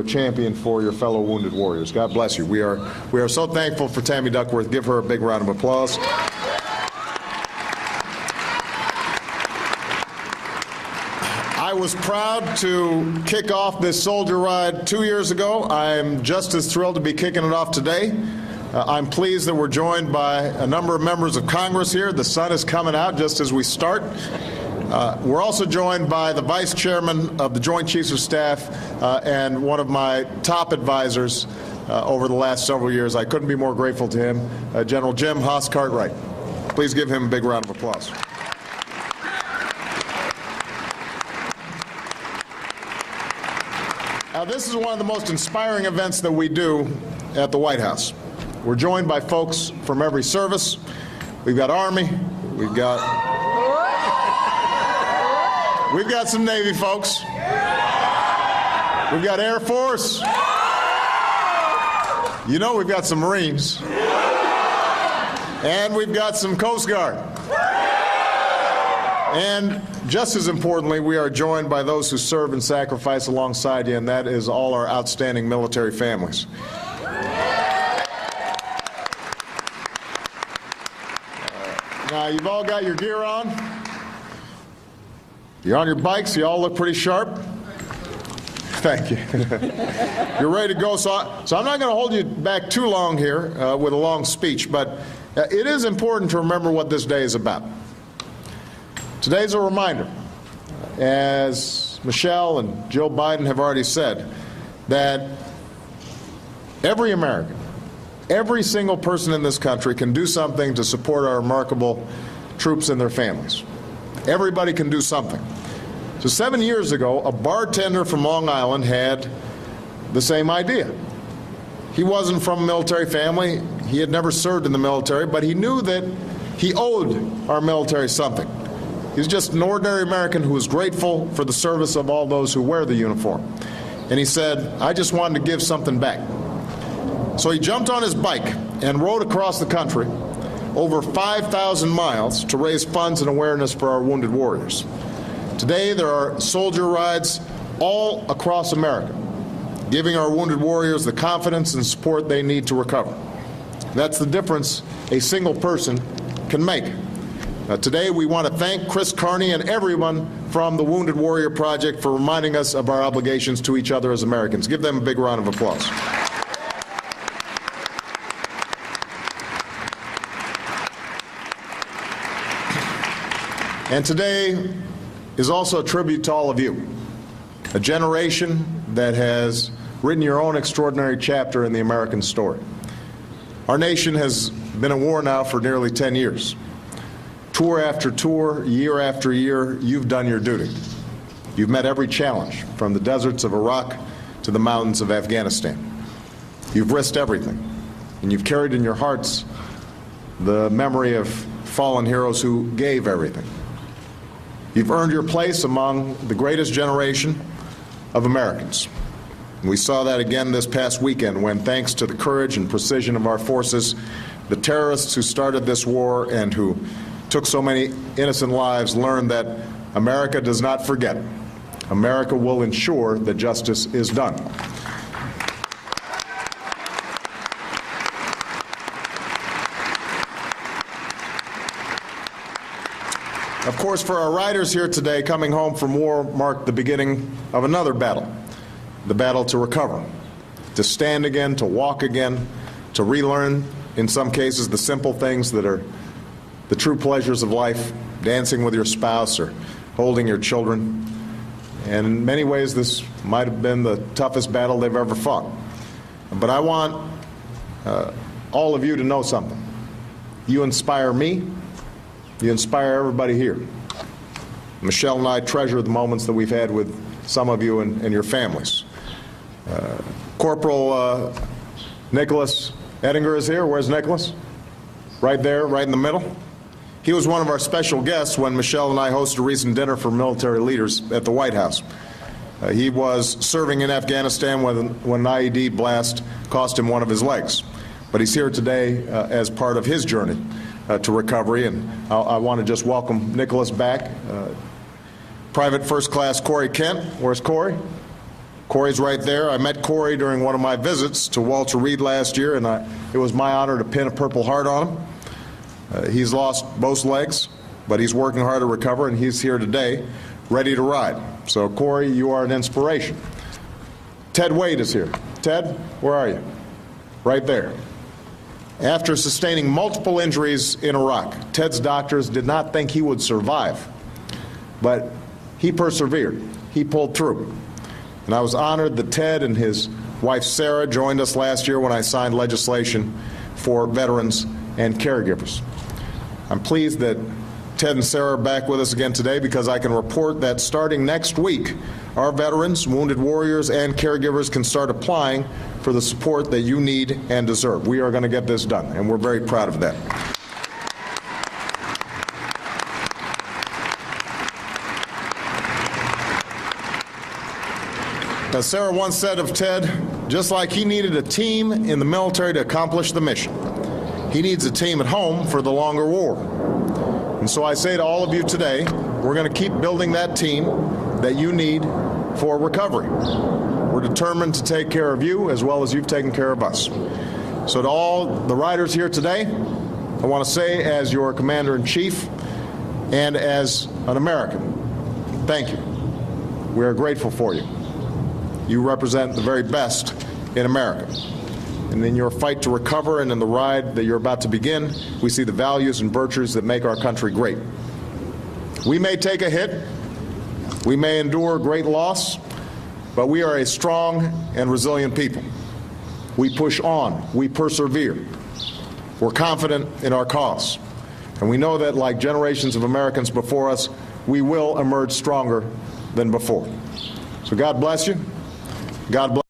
champion for your fellow wounded warriors. God bless you. We are so thankful for Tammy Duckworth. Give her a big round of applause. I was proud to kick off this soldier ride 2 years ago. I'm just as thrilled to be kicking it off today. I'm pleased that we're joined by a number of members of Congress here. The sun is coming out just as we start. We're also joined by the Vice Chairman of the Joint Chiefs of Staff and one of my top advisors over the last several years. I couldn't be more grateful to him, General Jim Haas Cartwright. Please give him a big round of applause. Now, this is one of the most inspiring events that we do at the White House. We're joined by folks from every service. We've got Army, we've got some Navy folks. We've got Air Force. You know we've got some Marines. And we've got some Coast Guard. And just as importantly, we are joined by those who serve and sacrifice alongside you, and that is all our outstanding military families. Now, you've all got your gear on. You're on your bikes. You all look pretty sharp. Thank you. You're ready to go. So I'm not going to hold you back too long here with a long speech, but it is important to remember what this day is about. Today's a reminder, as Michelle and Joe Biden have already said, that every American, every single person in this country can do something to support our remarkable troops and their families. Everybody can do something. So 7 years ago, a bartender from Long Island had the same idea. He wasn't from a military family. He had never served in the military, but he knew that he owed our military something. He was just an ordinary American who was grateful for the service of all those who wear the uniform. And he said, I just wanted to give something back. So he jumped on his bike and rode across the country over 5,000 miles to raise funds and awareness for our wounded warriors. Today, there are soldier rides all across America, giving our wounded warriors the confidence and support they need to recover. That's the difference a single person can make. Today, we want to thank Chris Carney and everyone from the Wounded Warrior Project for reminding us of our obligations to each other as Americans. Give them a big round of applause. And today is also a tribute to all of you, a generation that has written your own extraordinary chapter in the American story. Our nation has been at war now for nearly 10 years. Tour after tour, year after year, you've done your duty. You've met every challenge, from the deserts of Iraq to the mountains of Afghanistan. You've risked everything, and you've carried in your hearts the memory of fallen heroes who gave everything. You've earned your place among the greatest generation of Americans. And we saw that again this past weekend when, thanks to the courage and precision of our forces, the terrorists who started this war and who took so many innocent lives learned that America does not forget. America will ensure that justice is done. Of course, for our riders here today, coming home from war marked the beginning of another battle, the battle to recover, to stand again, to walk again, to relearn, in some cases, the simple things that are the true pleasures of life, dancing with your spouse or holding your children. And in many ways, this might have been the toughest battle they've ever fought. But I want all of you to know something. You inspire me. You inspire everybody here. Michelle and I treasure the moments that we've had with some of you and your families. Corporal Nicholas Ettinger is here. Where's Nicholas? Right there, right in the middle. He was one of our special guests when Michelle and I hosted a recent dinner for military leaders at the White House. He was serving in Afghanistan when an IED blast cost him one of his legs. But he's here today as part of his journey to recovery, and I want to just welcome Nicholas back. Private First Class Corey Kent. Where's Corey? Corey's right there. I met Corey during one of my visits to Walter Reed last year, and it was my honor to pin a Purple Heart on him. He's lost both legs, but he's working hard to recover, and he's here today, ready to ride. So, Corey, you are an inspiration. Ted Wade is here. Ted, where are you? Right there. After sustaining multiple injuries in Iraq, Ted's doctors did not think he would survive, but he persevered. He pulled through. And I was honored that Ted and his wife Sarah joined us last year when I signed legislation for veterans and caregivers. I'm pleased that Ted and Sarah are back with us again today because I can report that starting next week, our veterans, wounded warriors, and caregivers can start applying for the support that you need and deserve. We are going to get this done, and we're very proud of that. As Sarah once said of Ted, just like he needed a team in the military to accomplish the mission, he needs a team at home for the longer war. And so I say to all of you today, we're going to keep building that team that you need for recovery. We're determined to take care of you as well as you've taken care of us. So to all the riders here today, I want to say as your Commander-in-Chief and as an American, thank you. We are grateful for you. You represent the very best in America. And in your fight to recover and in the ride that you're about to begin, we see the values and virtues that make our country great. We may take a hit, we may endure great loss, but we are a strong and resilient people. We push on, we persevere. We're confident in our cause. And we know that, like generations of Americans before us, we will emerge stronger than before. So God bless you. God bless.